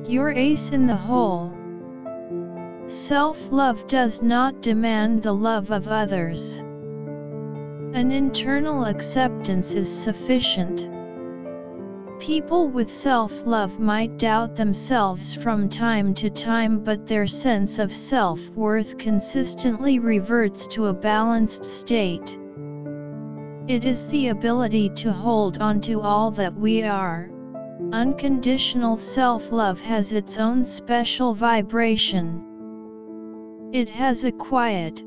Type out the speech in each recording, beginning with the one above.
Your ace in the hole. Self-love does not demand the love of others. An internal acceptance is sufficient. People with self-love might doubt themselves from time to time, but their sense of self-worth consistently reverts to a balanced state. It is the ability to hold on to all that we are. Unconditional self-love has its own special vibration. It has a quiet,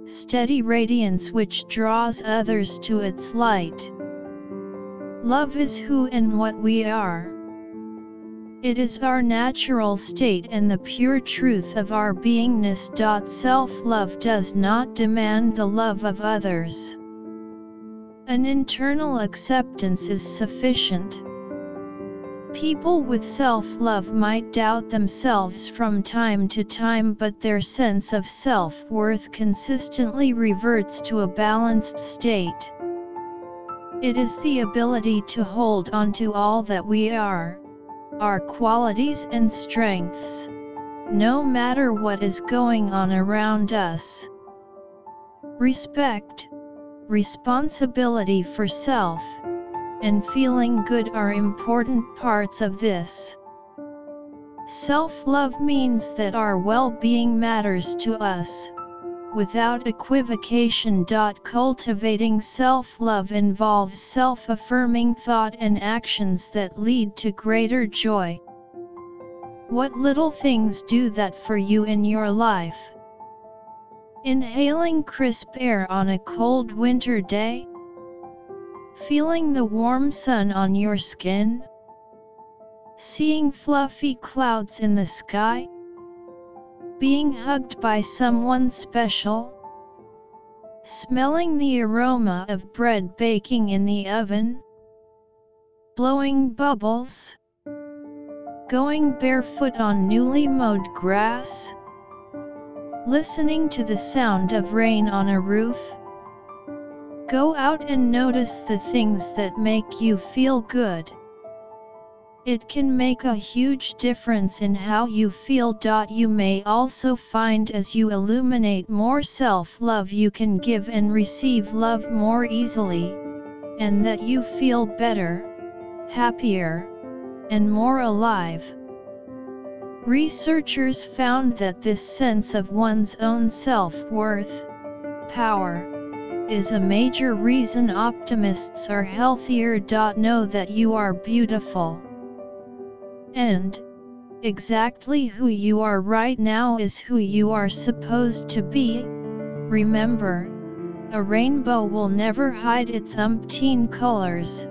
steady radiance which draws others to its light. Love is who and what we are. It is our natural state and the pure truth of our beingness. Self-love does not demand the love of others. An internal acceptance is sufficient. People with self-love might doubt themselves from time to time, but their sense of self-worth consistently reverts to a balanced state. It is the ability to hold on to all that we are, our qualities and strengths, no matter what is going on around us. Respect, responsibility for self, and feeling good are important parts of this. Self-love means that our well-being matters to us, without equivocation. Cultivating self-love involves self-affirming thought and actions that lead to greater joy. What little things do that for you in your life? Inhaling crisp air on a cold winter day? Feeling the warm sun on your skin? Seeing fluffy clouds in the sky? Being hugged by someone special? Smelling the aroma of bread baking in the oven? Blowing bubbles? Going barefoot on newly mowed grass? Listening to the sound of rain on a roof? Go out and notice the things that make you feel good. It can make a huge difference in how you feel. You may also find as you illuminate more self-love you can give and receive love more easily, and that you feel better, happier, and more alive. Researchers found that this sense of one's own self-worth, power, is a major reason optimists are healthier. Know that you are beautiful. And exactly who you are right now is who you are supposed to be. Remember, a rainbow will never hide its umpteen colors.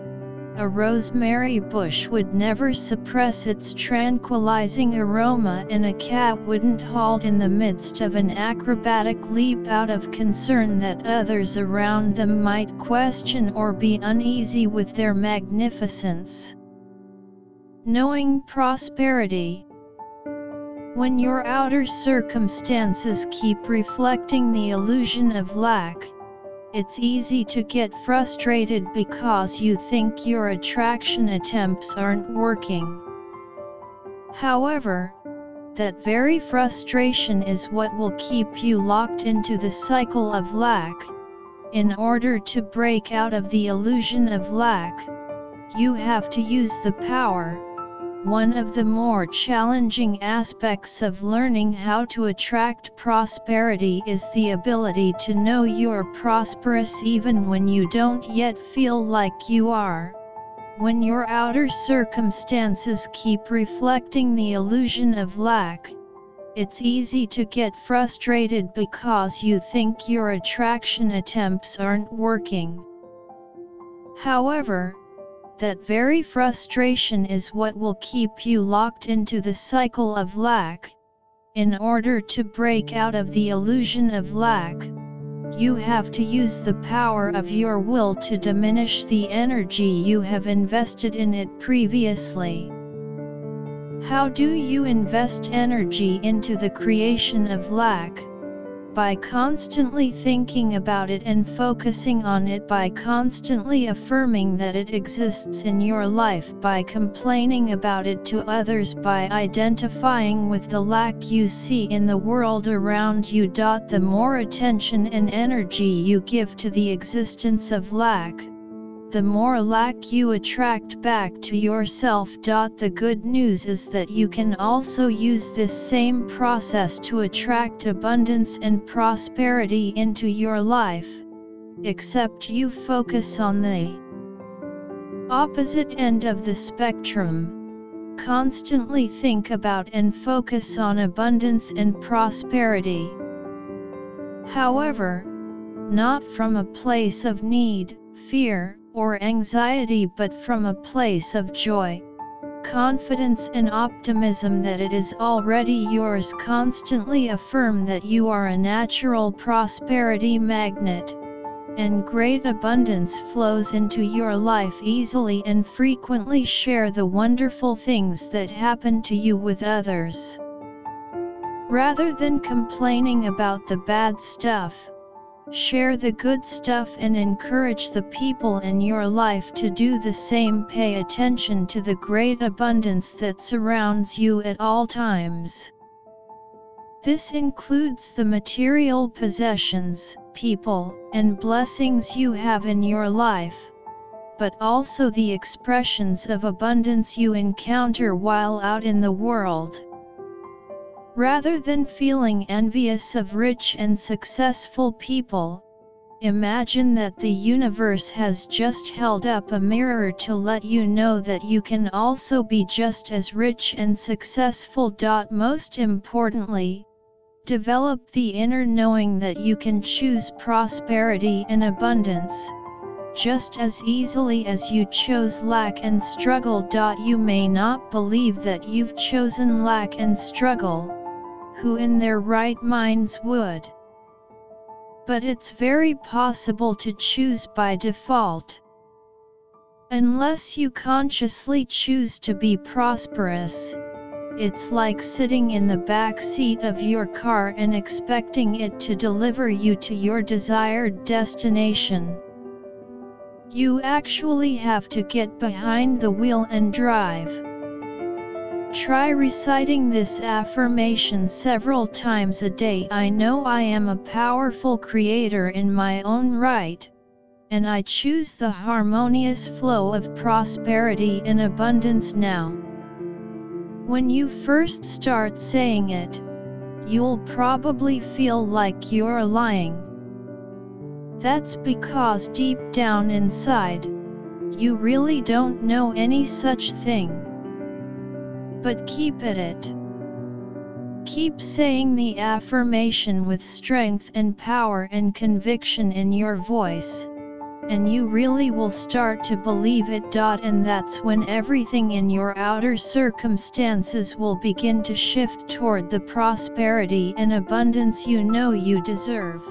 A rosemary bush would never suppress its tranquilizing aroma, and a cat wouldn't halt in the midst of an acrobatic leap out of concern that others around them might question or be uneasy with their magnificence. Knowing prosperity. When your outer circumstances keep reflecting the illusion of lack, it's easy to get frustrated because you think your attraction attempts aren't working. However, that very frustration is what will keep you locked into the cycle of lack. In order to break out of the illusion of lack, you have to use the power. One of the more challenging aspects of learning how to attract prosperity is the ability to know you're prosperous even when you don't yet feel like you are. When your outer circumstances keep reflecting the illusion of lack, it's easy to get frustrated because you think your attraction attempts aren't working. However, that very frustration is what will keep you locked into the cycle of lack. In order to break out of the illusion of lack, you have to use the power of your will to diminish the energy you have invested in it previously. How do you invest energy into the creation of lack? by constantly thinking about it and focusing on it, by constantly affirming that it exists in your life, by complaining about it to others, by identifying with the lack you see in the world around you. The more attention and energy you give to the existence of lack, the more lack you attract back to yourself. The good news is that you can also use this same process to attract abundance and prosperity into your life, except you focus on the opposite end of the spectrum. Constantly think about and focus on abundance and prosperity. However, not from a place of need, fear, or anxiety, but from a place of joy, confidence and optimism that it is already yours. Constantly affirm that you are a natural prosperity magnet, and great abundance flows into your life easily, and frequently share the wonderful things that happen to you with others. Rather than complaining about the bad stuff, share the good stuff and encourage the people in your life to do the same. Pay attention to the great abundance that surrounds you at all times. This includes the material possessions, people, and blessings you have in your life, but also the expressions of abundance you encounter while out in the world. Rather than feeling envious of rich and successful people, imagine that the universe has just held up a mirror to let you know that you can also be just as rich and successful. Most importantly, develop the inner knowing that you can choose prosperity and abundance, just as easily as you chose lack and struggle. You may not believe that you've chosen lack and struggle. Who in their right minds would? But it's very possible to choose by default. Unless you consciously choose to be prosperous, it's like sitting in the back seat of your car and expecting it to deliver you to your desired destination. You actually have to get behind the wheel and drive. Try reciting this affirmation several times a day. I know I am a powerful creator in my own right, and I choose the harmonious flow of prosperity and abundance now. When you first start saying it, you'll probably feel like you're lying. That's because deep down inside, you really don't know any such thing. But keep at it. Keep saying the affirmation with strength and power and conviction in your voice, and you really will start to believe it. And that's when everything in your outer circumstances will begin to shift toward the prosperity and abundance you know you deserve.